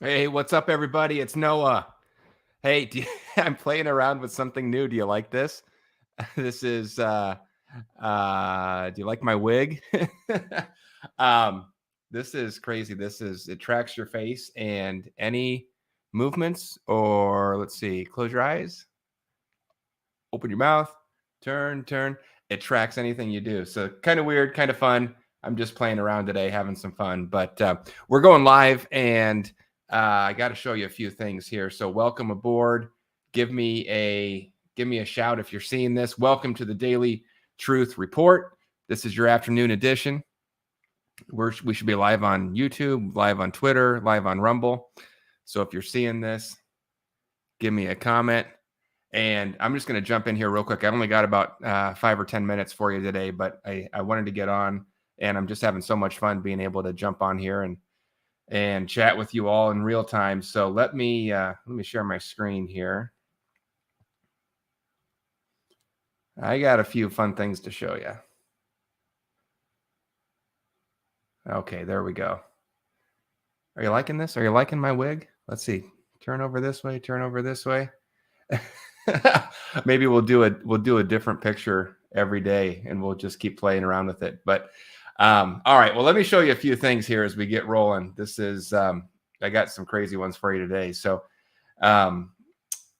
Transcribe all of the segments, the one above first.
Hey, what's up, everybody? It's Noah. Hey, I'm playing around with something new. Do you like this? This is do you like my wig? um this is crazy. It tracks your face and any movements, or let's see, close your eyes, open your mouth, turn. It tracks anything you do. So kind of weird, kind of fun. I'm just playing around today, having some fun. But we're going live, and I got to show you a few things here. So welcome aboard. Give me a shout if you're seeing this. Welcome to the Daily Truth Report. This is your afternoon edition. We should be live on YouTube, live on Twitter, live on Rumble. So if you're seeing this, give me a comment. And I'm just going to jump in here real quick. I only got about 5 or 10 minutes for you today, but I wanted to get on, and I'm just having so much fun being able to jump on here and chat with you all in real time. So let me share my screen here. I got a few fun things to show you. Okay, there we go. Are you liking this? Are you liking my wig? Let's see. Turn over this way. Turn over this way. Maybe we'll do a different picture every day, and we'll just keep playing around with it. But all right, well, let me show you a few things here as we get rolling. This is I got some crazy ones for you today. So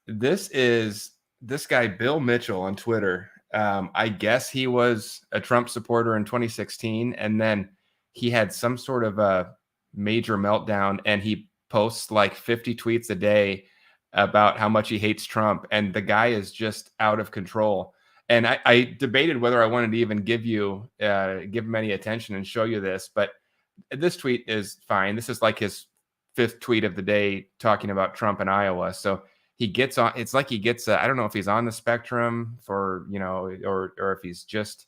this is this guy Bill Mitchell on Twitter. I guess he was a Trump supporter in 2016, and then he had some sort of a major meltdown, and he posts like 50 tweets a day about how much he hates Trump, and the guy is just out of control. And I debated whether I wanted to even give him any attention and show you this, but this tweet is fine. This is like his 5th tweet of the day talking about Trump in Iowa. So he gets on. It's like he gets. I don't know if he's on the spectrum for or if he's just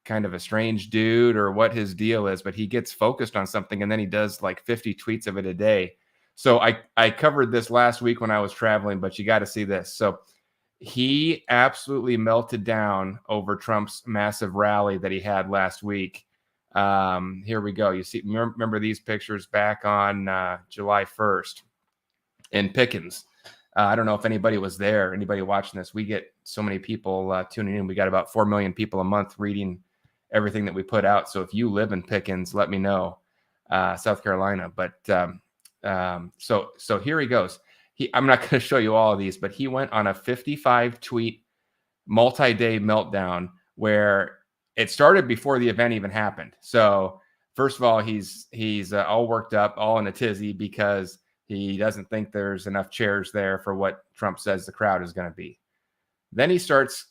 kind of a strange dude or what his deal is, but he gets focused on something and then he does like 50 tweets of it a day. So I covered this last week when I was traveling, but you got to see this. So he absolutely melted down over Trump's massive rally that he had last week. Here we go. You see, remember these pictures back on July 1st in Pickens. I don't know if anybody was there, anybody watching this. We get so many people tuning in. We got about 4 million people a month reading everything that we put out. So if you live in Pickens, let me know, South Carolina. But so here he goes. I'm not going to show you all of these, but he went on a 55 tweet multi-day meltdown where it started before the event even happened. So first of all, he's all worked up, all in a tizzy because he doesn't think there's enough chairs there for what Trump says the crowd is going to be. Then he starts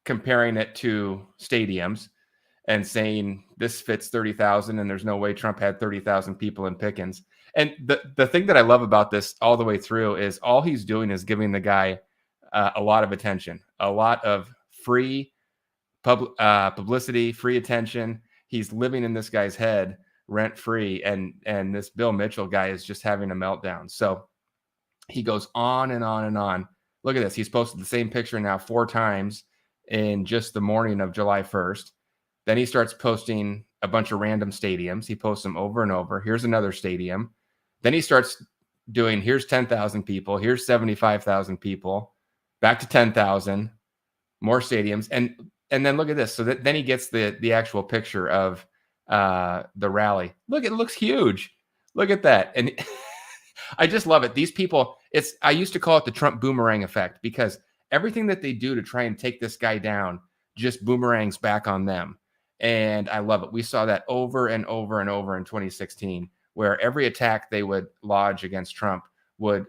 comparing it to stadiums and saying this fits 30,000 and there's no way Trump had 30,000 people in Pickens. And the thing that I love about this all the way through is all he's doing is giving the guy a lot of attention, a lot of free publicity, free attention. He's living in this guy's head rent free. And this Bill Mitchell guy is just having a meltdown. So he goes on and on and on. Look at this. He's posted the same picture now 4 times in just the morning of July 1st. Then he starts posting a bunch of random stadiums. He posts them over and over. Here's another stadium. Then he starts doing, here's 10,000 people. Here's 75,000 people. Back to 10,000. More stadiums. And then look at this. So then he gets the actual picture of the rally. Look, it looks huge. Look at that. And I just love it. These people, I used to call it the Trump boomerang effect because everything that they do to try and take this guy down just boomerangs back on them. And I love it. We saw that over and over and over in 2016, where every attack they would lodge against Trump would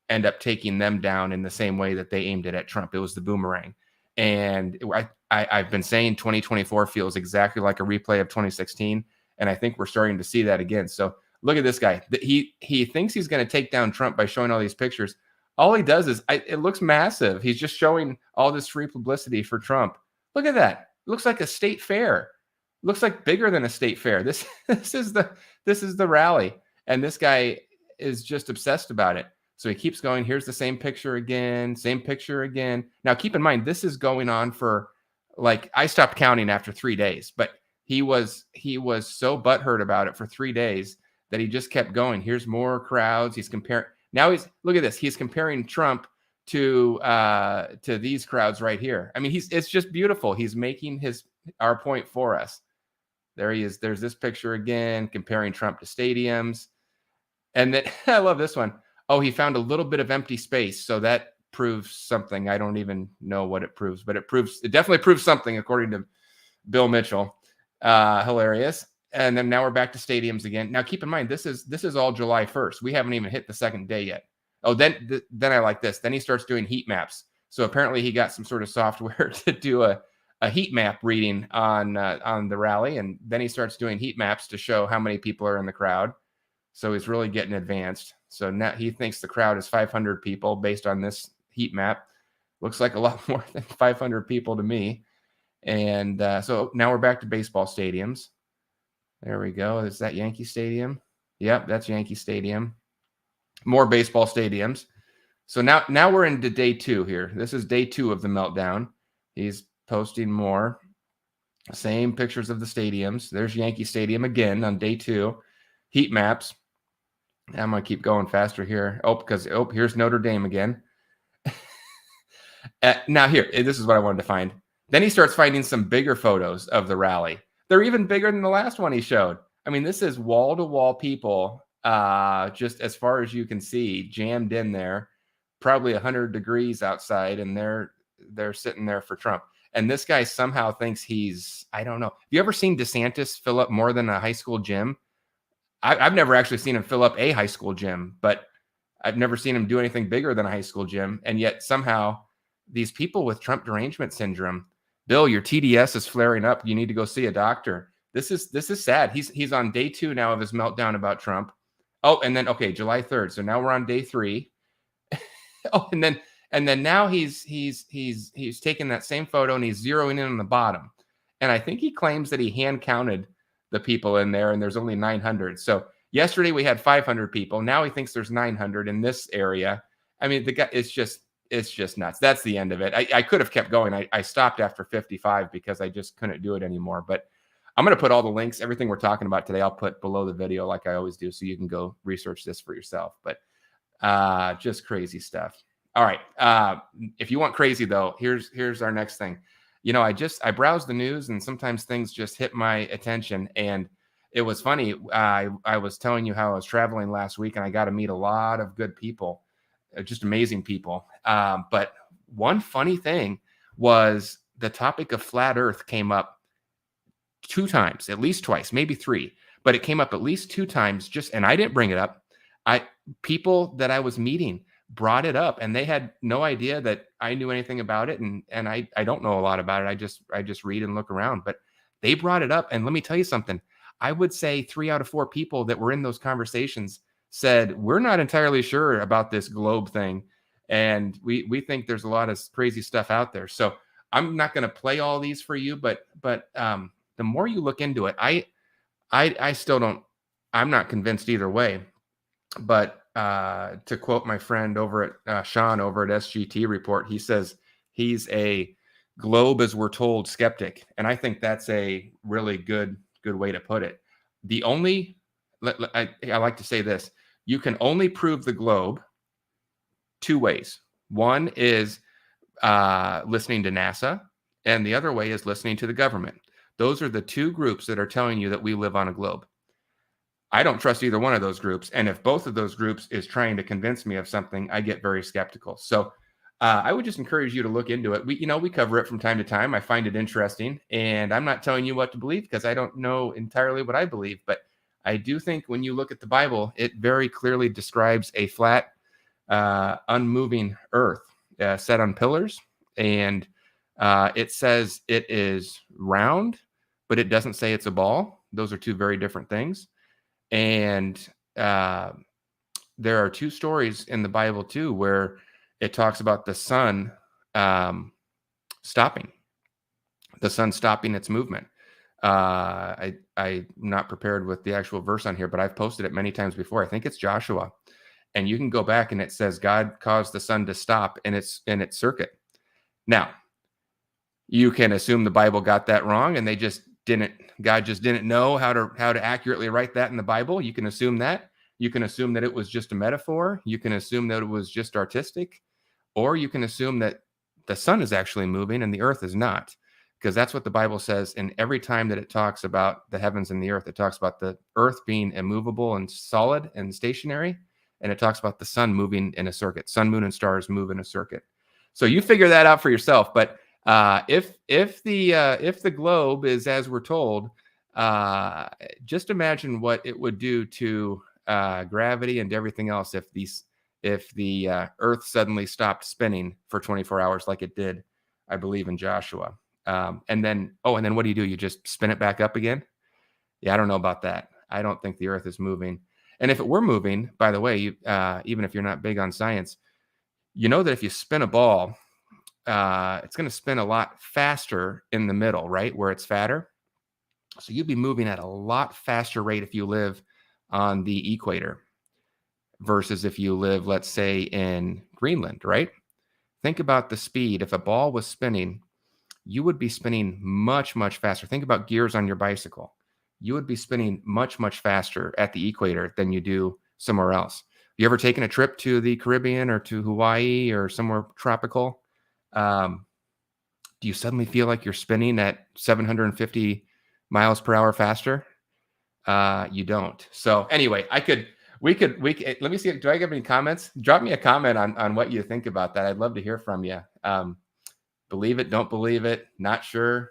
end up taking them down in the same way that they aimed it at Trump. It was the boomerang. And I've been saying 2024 feels exactly like a replay of 2016. And I think we're starting to see that again. So look at this guy. He thinks he's going to take down Trump by showing all these pictures. All he does is, it looks massive. He's just showing all this free publicity for Trump. Look at that. It looks like a state fair. It looks like bigger than a state fair. This is the rally. And this guy is just obsessed about it. So he keeps going. Here's the same picture again, same picture again. Now, keep in mind, this is going on for, like, I stopped counting after 3 days, but he was so butthurt about it for 3 days that he just kept going. Here's more crowds. He's comparing. Now look at this. He's comparing Trump to these crowds right here. I mean, it's just beautiful. He's making our point for us. There he is. There's this picture again, comparing Trump to stadiums. And then I love this one. Oh, he found a little bit of empty space. So that proves something. I don't even know what it proves, but it definitely proves something according to Bill Mitchell. Hilarious. And then now we're back to stadiums again. Now keep in mind, this is all July 1st. We haven't even hit the second day yet. Oh, then I like this. Then he starts doing heat maps. So apparently he got some sort of software to do a heat map reading on the rally. And then he starts doing heat maps to show how many people are in the crowd. So he's really getting advanced. So now he thinks the crowd is 500 people based on this heat map. Looks like a lot more than 500 people to me. And so now we're back to baseball stadiums. There we go. Is that Yankee Stadium? Yep, that's Yankee Stadium. More baseball stadiums. So now we're into day 2 here. This is day 2 of the meltdown. He's posting more. Same pictures of the stadiums. There's Yankee Stadium again on day 2. Heat maps. I'm going to keep going faster here. Here's Notre Dame again. Now here, this is what I wanted to find. Then he starts finding some bigger photos of the rally. They're even bigger than the last one he showed. I mean, this is wall-to-wall people, just as far as you can see, jammed in there, probably 100 degrees outside, and they're sitting there for Trump. And this guy somehow thinks he's, I don't know. Have you ever seen DeSantis fill up more than a high school gym? I've never actually seen him fill up a high school gym, but I've never seen him do anything bigger than a high school gym. And yet somehow these people with Trump derangement syndrome, Bill, your TDS is flaring up. You need to go see a doctor. This is sad. He's on day 2 now of his meltdown about Trump. Oh, and then July 3rd. So now we're on day 3. Oh, and then now he's taking that same photo and he's zeroing in on the bottom. And I think he claims that he hand counted the people in there and there's only 900. So yesterday we had 500 people. Now he thinks there's 900 in this area. I mean, the guy, it's just nuts. That's the end of it. I could have kept going. I stopped after 55 because I just couldn't do it anymore. But I'm going to put all the links, everything we're talking about today, I'll put below the video like I always do, so you can go research this for yourself. But just crazy stuff. All right. If you want crazy, though, here's our next thing. You know, I browse the news and sometimes things just hit my attention. And it was funny. I was telling you how I was traveling last week and I got to meet a lot of good people, just amazing people. But one funny thing was the topic of flat Earth came up 2 times, at least twice, maybe 3, but it came up at least 2 times and I didn't bring it up. People that I was meeting brought it up and they had no idea that I knew anything about it. And I don't know a lot about it. I just read and look around, but they brought it up. And let me tell you something. I would say 3 out of 4 people that were in those conversations said, we're not entirely sure about this globe thing. And we think there's a lot of crazy stuff out there. So I'm not going to play all these for you, but the more you look into it, I still don't, I'm not convinced either way. But to quote my friend over at Sean over at SGT Report, he says he's a globe as we're told skeptic. And I think that's a really good way to put it. I like to say this, you can only prove the globe 2 ways. One is listening to NASA, and the other way is listening to the government. Those are the 2 groups that are telling you that we live on a globe. I don't trust either one of those groups. And if both of those groups is trying to convince me of something, I get very skeptical. So I would just encourage you to look into it. We cover it from time to time. I find it interesting. And I'm not telling you what to believe because I don't know entirely what I believe. But I do think when you look at the Bible, it very clearly describes a flat, unmoving earth set on pillars. And it says it is round, but it doesn't say it's a ball. Those are 2 very different things. And there are 2 stories in the Bible, too, where it talks about the sun stopping its movement. I'm not prepared with the actual verse on here, but I've posted it many times before. I think it's Joshua. And you can go back and it says God caused the sun to stop in its circuit. Now, you can assume the Bible got that wrong and they just God just didn't know how to accurately write that in the Bible. You can assume that. You can assume that it was just a metaphor. You can assume that it was just artistic, or you can assume that the sun is actually moving and the earth is not, because that's what the Bible says. And every time that it talks about the heavens and the earth, it talks about the earth being immovable and solid and stationary, and it talks about the sun moving in a circuit. Sun, moon, and stars move in a circuit. So you figure that out for yourself. But if the globe is as we're told, just imagine what it would do to gravity and everything else if the Earth suddenly stopped spinning for 24 hours like it did, I believe, in Joshua. And then what do? You just spin it back up again? Yeah, I don't know about that. I don't think the Earth is moving. And if it were moving, by the way, even if you're not big on science, you know that if you spin a ball, it's going to spin a lot faster in the middle, right, where it's fatter. So you'd be moving at a lot faster rate if you live on the equator versus if you live, let's say, in Greenland, right? Think about the speed. If a ball was spinning, you would be spinning much, much faster. Think about gears on your bicycle. You would be spinning much, much faster at the equator than you do somewhere else. You ever taken a trip to the Caribbean or to Hawaii or somewhere tropical? Do you suddenly feel like you're spinning at 750 miles per hour faster? You don't. So anyway, we could, let me see. Do I have any comments? Drop me a comment on what you think about that. I'd love to hear from you. Believe it, don't believe it, not sure.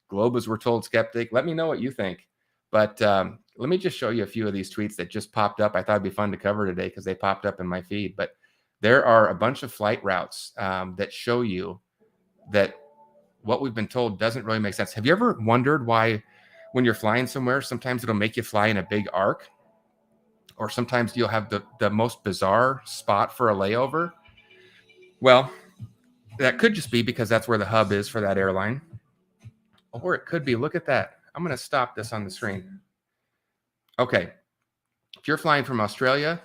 Globe as we're told skeptic. Let me know what you think. But let me just show you a few of these tweets that just popped up. I thought it'd be fun to cover today because they popped up in my feed. But there are a bunch of flight routes that show you that what we've been told doesn't really make sense. Have you ever wondered why when you're flying somewhere, sometimes it'll make you fly in a big arc? Or sometimes you'll have the most bizarre spot for a layover? Well, that could just be because that's where the hub is for that airline. Or it could be, look at that. I'm going to stop this on the screen. Okay. If you're flying from Australia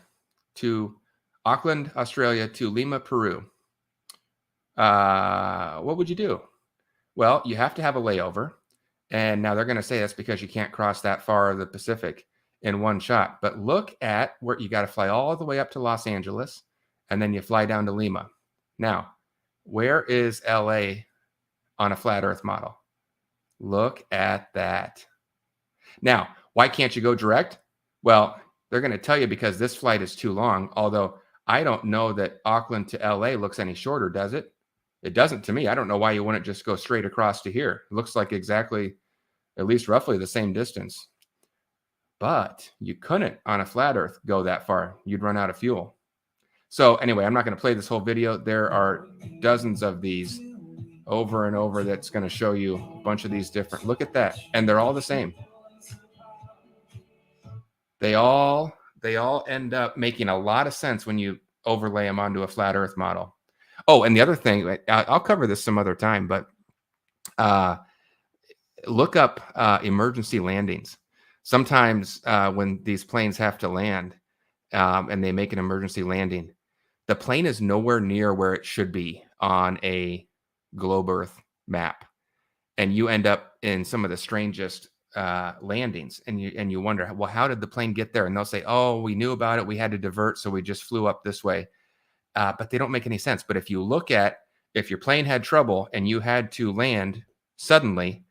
to Auckland, Australia to Lima, Peru, what would you do? Well, you have to have a layover. And now they're going to say that's because you can't cross that far of the Pacific in one shot. But look at where you got to fly all the way up to Los Angeles, and then you fly down to Lima. Now, where is LA on a flat Earth model? Look at that. Now, why can't you go direct? Well, they're going to tell you because this flight is too long, although I don't know that Auckland to LA looks any shorter, does it? It doesn't to me. I don't know why you wouldn't just go straight across to here. It looks like exactly, at least roughly the same distance. But you couldn't on a flat Earth go that far. You'd run out of fuel. So anyway, I'm not going to play this whole video. There are dozens of these over and over that's going to show you a bunch of these different. Look at that. And they're all the same. They all end up making a lot of sense when you overlay them onto a flat Earth model. Oh, and the other thing, I'll cover this some other time, but look up emergency landings. Sometimes when these planes have to land and they make an emergency landing, the plane is nowhere near where it should be on a globe Earth map. And you end up in some of the strangest landings. And you wonder, well, how did the plane get there? And they'll say, oh, we knew about it. We had to divert. So we just flew up this way. But they don't make any sense. But if you look at, if your plane had trouble and you had to land suddenly,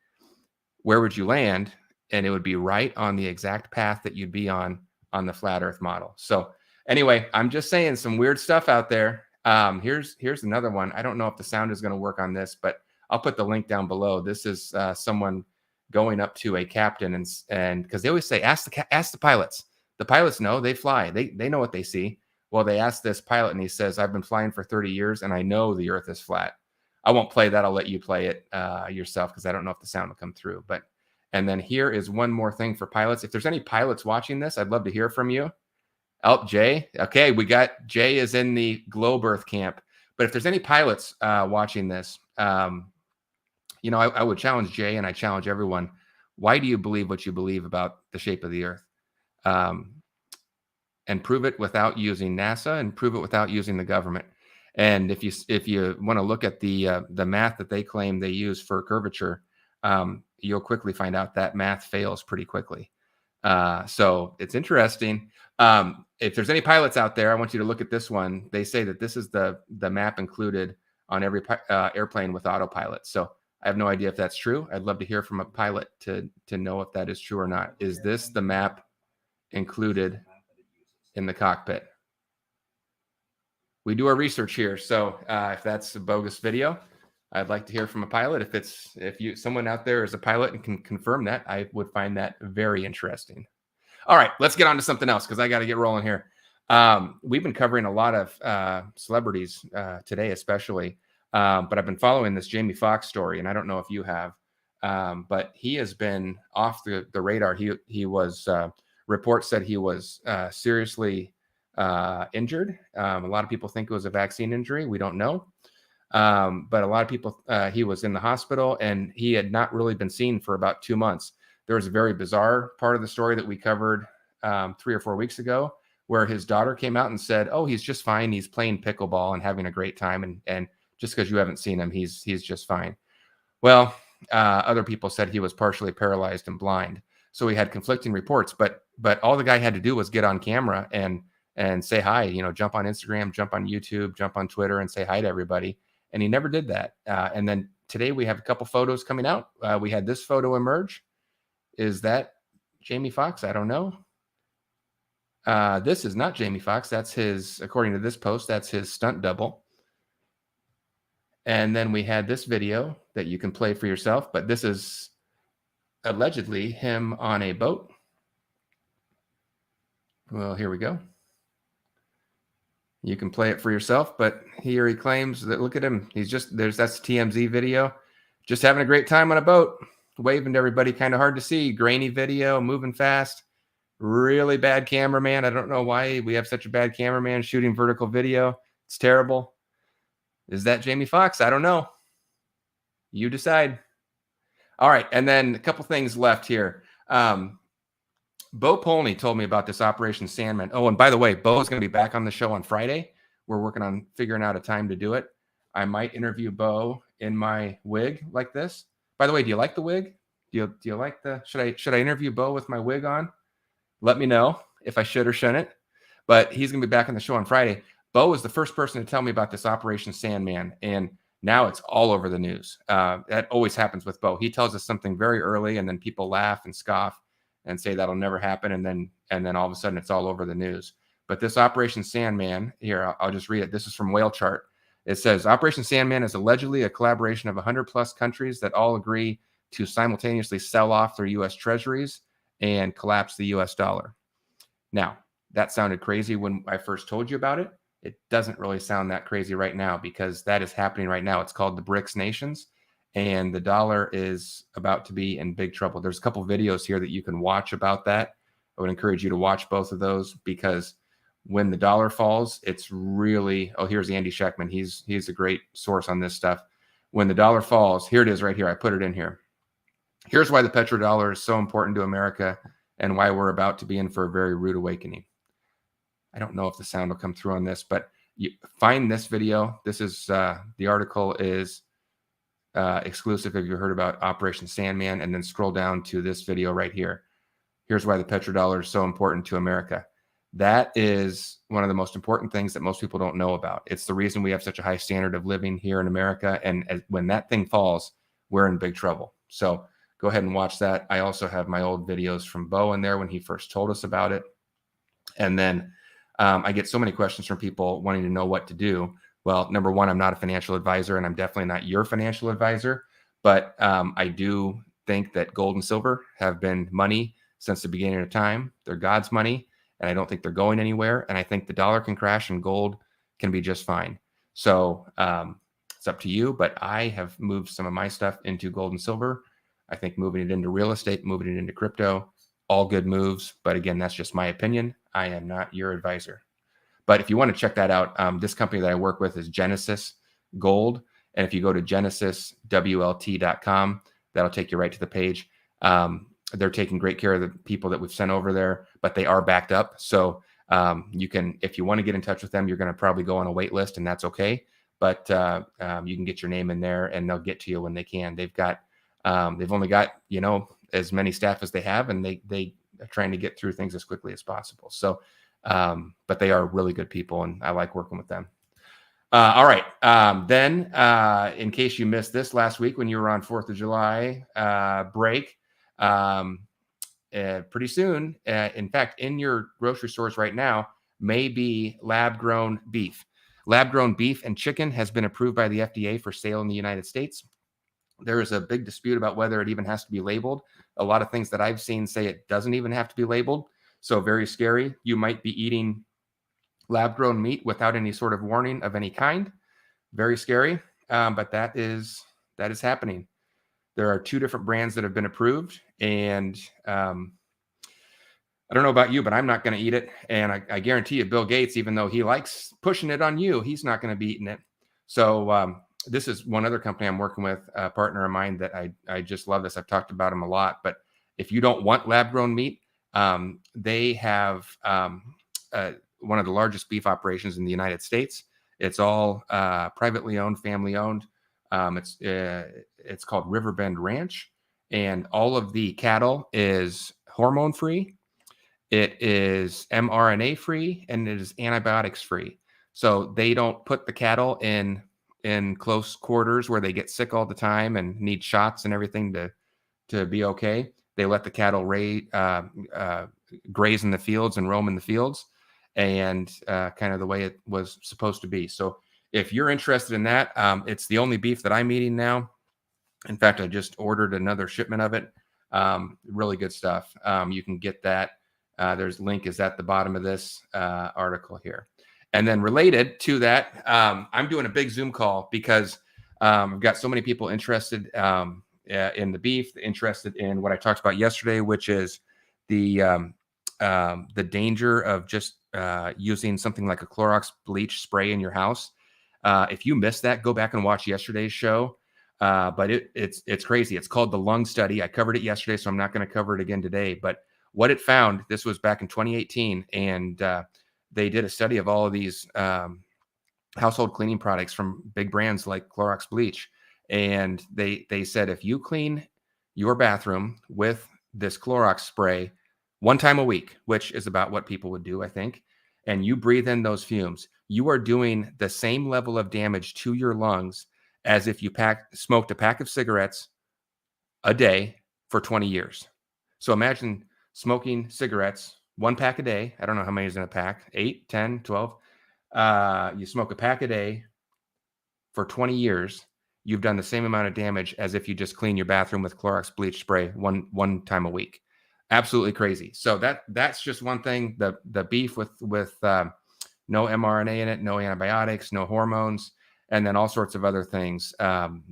where would you land? And it would be right on the exact path that you'd be on the flat Earth model. So anyway, I'm just saying some weird stuff out there. Here's another one. I don't know if the sound is going to work on this, but I'll put the link down below. This is someone going up to a captain and because they always say, ask the pilots. The pilots know, they fly. They know what they see. Well, they asked this pilot and he says, I've been flying for 30 years and I know the Earth is flat. I won't play that. I'll let you play it yourself because I don't know if the sound will come through. And then here is one more thing for pilots. If there's any pilots watching this, I'd love to hear from you. Oh, Jay. Okay, we got Jay is in the globe Earth camp. But if there's any pilots watching this, I would challenge Jay and I challenge everyone. Why do you believe what you believe about the shape of the Earth? And prove it without using NASA and prove it without using the government. And if you want to look at the math that they claim they use for curvature, you'll quickly find out that math fails pretty quickly. So it's interesting. If there's any pilots out there, I want you to look at this one. They say that this is the map included on every airplane with autopilot. So I have no idea if that's true. I'd love to hear from a pilot to know if that is true or not. Is this the map included in the cockpit? We do our research here. So if that's a bogus video, I'd like to hear from a pilot. If someone out there is a pilot and can confirm that, I would find that very interesting. All right, let's get on to something else because I got to get rolling here. We've been covering a lot of celebrities today, especially, but I've been following this Jamie Foxx story, and I don't know if you have, but he has been off the radar. He was reports said he was seriously injured. A lot of people think it was a vaccine injury. We don't know. But a lot of people, he was in the hospital and he had not really been seen for about 2 months. There was a very bizarre part of the story that we covered 3 or 4 weeks ago, where his daughter came out and said, "Oh, he's just fine. He's playing pickleball and having a great time. And just because you haven't seen him, he's just fine." Well, other people said he was partially paralyzed and blind. So we had conflicting reports, but all the guy had to do was get on camera and say hi, jump on Instagram, jump on YouTube, jump on Twitter and say hi to everybody. And he never did that. And then today we have a couple photos coming out. We had this photo emerge. Is that Jamie Foxx? I don't know. This is not Jamie Foxx. That's his, according to this post, that's his stunt double. And then we had this video that you can play for yourself, but this is allegedly him on a boat. Well, here we go. You can play it for yourself, but here he claims that, look at him. He's just, that's TMZ video. Just having a great time on a boat, waving to everybody, kind of hard to see. Grainy video, moving fast. Really bad cameraman. I don't know why we have such a bad cameraman shooting vertical video. It's terrible. Is that Jamie Foxx? I don't know. You decide. All right, and then a couple things left here. Bo Polney told me about this Operation Sandman. Oh, and by the way, Bo is going to be back on the show on Friday. We're working on figuring out a time to do it. I might interview Bo in my wig like this. By the way, do you like the wig? Do you like the? Should I interview Bo with my wig on? Let me know if I should or shouldn't. But he's going to be back on the show on Friday. Bo was the first person to tell me about this Operation Sandman, and now it's all over the news. That always happens with Bo. He tells us something very early, and then people laugh and scoff and say that'll never happen, and then all of a sudden it's all over the news. But this Operation Sandman, here, I'll just read it. This is from Whale Chart. It says, Operation Sandman is allegedly a collaboration of 100-plus countries that all agree to simultaneously sell off their U.S. treasuries and collapse the U.S. dollar. Now, that sounded crazy when I first told you about it. It doesn't really sound that crazy right now because that is happening right now. It's called the BRICS nations, and the dollar is about to be in big trouble. There's a couple videos here that you can watch about that. I would encourage you to watch both of those because when the dollar falls, it's really, oh, here's Andy Scheckman. He's a great source on this stuff. When the dollar falls, here it is right here. I put it in here. Here's why the petrodollar is so important to America and why we're about to be in for a very rude awakening. I don't know if the sound will come through on this, but you find this video. This is the article is exclusive if you heard about Operation Sandman, and then scroll down to this video right here. Here's why the petrodollar is so important to America. That is one of the most important things that most people don't know about. It's the reason we have such a high standard of living here in America. And when that thing falls, we're in big trouble. So go ahead and watch that. I also have my old videos from Bo in there when he first told us about it. And then I get so many questions from people wanting to know what to do. Well, number one, I'm not a financial advisor, and I'm definitely not your financial advisor. But I do think that gold and silver have been money since the beginning of time. They're God's money, and I don't think they're going anywhere. And I think the dollar can crash and gold can be just fine. So it's up to you. But I have moved some of my stuff into gold and silver. I think moving it into real estate, moving it into crypto, all good moves. But again, that's just my opinion. I am not your advisor. But if you want to check that out, this company that I work with is Genesis Gold. And if you go to genesiswlt.com, that'll take you right to the page. They're taking great care of the people that we've sent over there, but they are backed up. So you can, if you want to get in touch with them, you're going to probably go on a wait list, and that's okay. But you can get your name in there, and they'll get to you when they can. They've got They've only got, as many staff as they have, and they are trying to get through things as quickly as possible. So, but they are really good people, and I like working with them. All right. Then, in case you missed this last week when you were on 4th of July break, pretty soon, in fact, in your grocery stores right now, may be lab-grown beef. Lab-grown beef and chicken has been approved by the FDA for sale in the United States. There is a big dispute about whether it even has to be labeled. A lot of things that I've seen say it doesn't even have to be labeled. So very scary. You might be eating lab-grown meat without any sort of warning of any kind. Very scary, but that is happening. There are 2 different brands that have been approved, and I don't know about you, but I'm not going to eat it. And I guarantee you, Bill Gates, even though he likes pushing it on you, he's not going to be eating it. So this is one other company I'm working with, a partner of mine that I just love this. I've talked about him a lot. But if you don't want lab-grown meat, they have one of the largest beef operations in the United States. It's all privately owned, family owned. It's called Riverbend Ranch, and all of the cattle is hormone free. It is mRNA free, and it is antibiotics free. So they don't put the cattle in close quarters where they get sick all the time and need shots and everything to be okay. They let the cattle graze in the fields and roam in the fields, and kind of the way it was supposed to be. So if you're interested in that, it's the only beef that I'm eating now. In fact, I just ordered another shipment of it. Really good stuff. You can get that. There's link is at the bottom of this article here. And then related to that, I'm doing a big Zoom call because I've got so many people interested in the beef, interested in what I talked about yesterday, which is the danger of just using something like a Clorox bleach spray in your house. If you missed that, go back and watch yesterday's show. But it's crazy. It's called the lung study. I covered it yesterday, so I'm not going to cover it again today. But what it found, this was back in 2018, and they did a study of all of these household cleaning products from big brands like Clorox bleach. And they said, if you clean your bathroom with this Clorox spray 1 time a week, which is about what people would do, I think, and you breathe in those fumes, you are doing the same level of damage to your lungs as if you smoked a pack of cigarettes a day for 20 years. So imagine smoking cigarettes, 1 pack a day. I don't know how many is in a pack, 8, 10, 12. You smoke a pack a day for 20 years. You've done the same amount of damage as if you just clean your bathroom with Clorox bleach spray one time a week. Absolutely crazy. So that's just one thing. The beef with no mRNA in it, no antibiotics, no hormones, and then all sorts of other things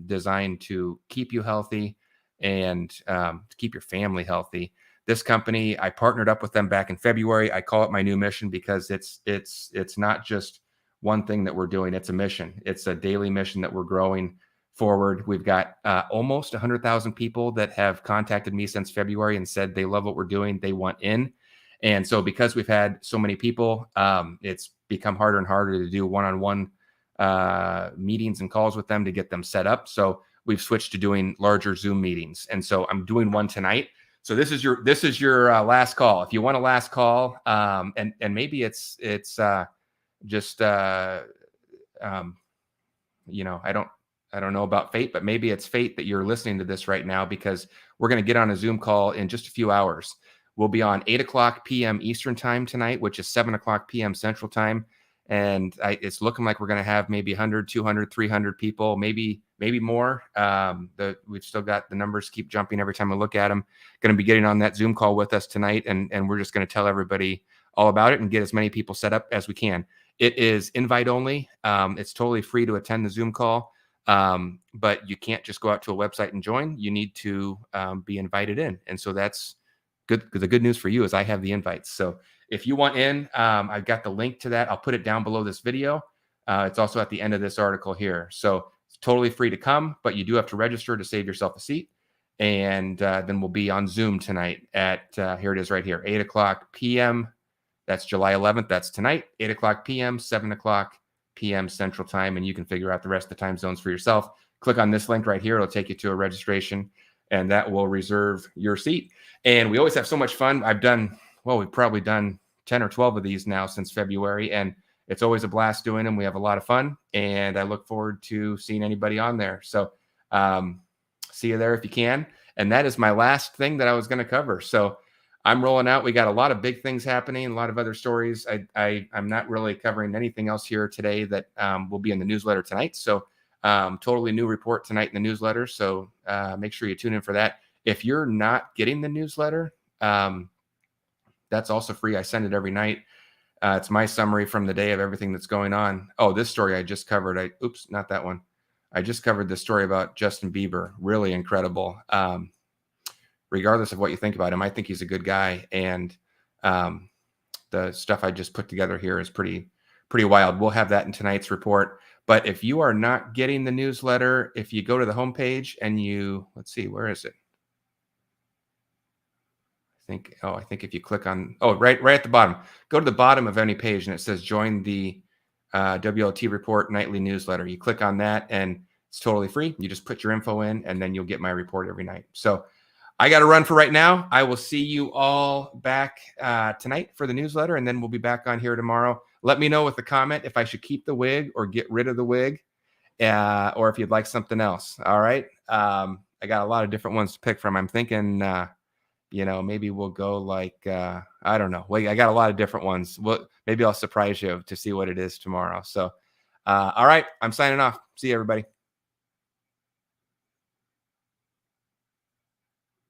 designed to keep you healthy and to keep your family healthy. This company, I partnered up with them back in February. I call it my new mission because it's not just one thing that we're doing. It's a mission. It's a daily mission that we're growing forward. We've got almost 100,000 people that have contacted me since February and said they love what we're doing. They want in. And so because we've had so many people, it's become harder and harder to do one-on-one meetings and calls with them to get them set up. So we've switched to doing larger Zoom meetings. And so I'm doing one tonight. So this is your last call. If you want a last call, and maybe it's just I don't know about fate, but maybe it's fate that you're listening to this right now, because we're going to get on a Zoom call in just a few hours. We'll be on 8:00 p.m. Eastern time tonight, which is 7:00 p.m. Central time. And it's looking like we're going to have maybe 100, 200, 300 people, maybe more. We've still got the numbers keep jumping every time I look at them. Going to be getting on that Zoom call with us tonight. And we're just going to tell everybody all about it and get as many people set up as we can. It is invite only. It's totally free to attend the Zoom call. But you can't just go out to a website and join. You need to be invited in. And so that's good. The good news for you is I have the invites. So if you want in, I've got the link to that. I'll put it down below this video. It's also at the end of this article here. So it's totally free to come, but you do have to register to save yourself a seat. And then we'll be on Zoom tonight at, here it is right here, 8:00 p.m. That's July 11th. That's tonight, 8:00 p.m., 7:00 p.m. Central time. And you can figure out the rest of the time zones for yourself. Click on this link right here. It'll take you to a registration. and that will reserve your seat. And we always have so much fun. We've probably done 10 or 12 of these now since February, and it's always a blast doing them. We have a lot of fun, and I look forward to seeing anybody on there. So see you there if you can. And that is my last thing that I was going to cover. So I'm rolling out. We got a lot of big things happening, a lot of other stories. I'm not really covering anything else here today that will be in the newsletter tonight. So totally new report tonight in the newsletter. So make sure you tune in for that. If you're not getting the newsletter, that's also free. I send it every night. It's my summary from the day of everything that's going on. Oh, this story I just covered. Oops, not that one. I just covered the story about Justin Bieber. Really incredible. Regardless of what you think about him, I think he's a good guy. And the stuff I just put together here is pretty wild. We'll have that in tonight's report. But if you are not getting the newsletter, if you go to the homepage and let's see, where is it? I think if you click on, right at the bottom, go to the bottom of any page and it says join the WLT Report nightly newsletter. You click on that and it's totally free. You just put your info in and then you'll get my report every night. So I got to run for right now. I will see you all back tonight for the newsletter, and then we'll be back on here tomorrow. Let me know with a comment if I should keep the wig or get rid of the wig, or if you'd like something else. All right. I got a lot of different ones to pick from. I'm thinking, maybe we'll go like, I don't know. Well, I got a lot of different ones. Maybe I'll surprise you to see what it is tomorrow. So, all right. I'm signing off. See you, everybody.